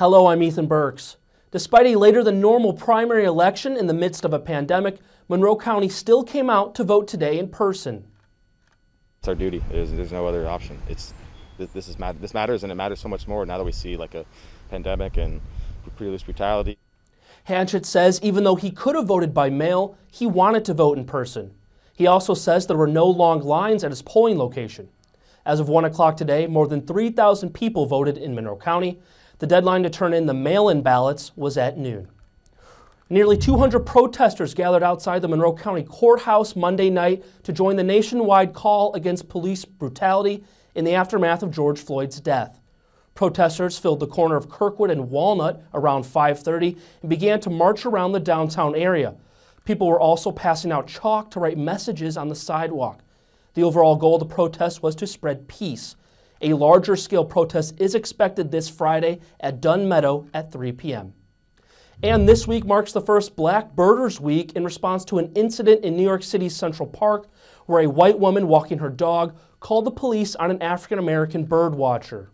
Hello, I'm Ethan Burks. Despite a later than normal primary election in the midst of a pandemic, Monroe County still came out to vote today in person. It's our duty. There's no other option. This matters, and it matters so much more now that we see like a pandemic and police brutality. Hanchett says even though he could have voted by mail, he wanted to vote in person. He also says there were no long lines at his polling location. As of 1 o'clock today, more than 3,000 people voted in Monroe County. The deadline to turn in the mail-in ballots was at noon. Nearly 200 protesters gathered outside the Monroe County Courthouse Monday night to join the nationwide call against police brutality in the aftermath of George Floyd's death. Protesters filled the corner of Kirkwood and Walnut around 5:30 and began to march around the downtown area. People were also passing out chalk to write messages on the sidewalk. The overall goal of the protest was to spread peace. A larger scale protest is expected this Friday at Dunn Meadow at 3 p.m. And this week marks the first Black Birders Week in response to an incident in New York City's Central Park where a white woman walking her dog called the police on an African-American bird watcher.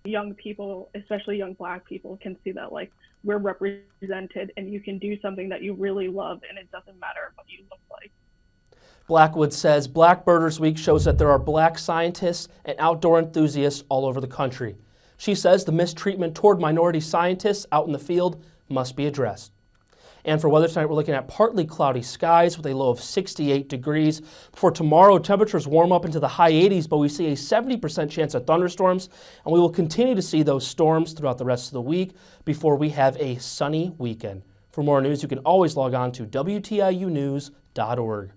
Young people, especially young Black people, can see that like we're represented and you can do something that you really love and it doesn't matter what you look like. Blackwood says Black Birders Week shows that there are Black scientists and outdoor enthusiasts all over the country. She says the mistreatment toward minority scientists out in the field must be addressed. And for weather tonight, we're looking at partly cloudy skies with a low of 68 degrees. For tomorrow, temperatures warm up into the high 80s, but we see a 70% chance of thunderstorms, and we will continue to see those storms throughout the rest of the week before we have a sunny weekend. For more news, you can always log on to WTIUnews.org.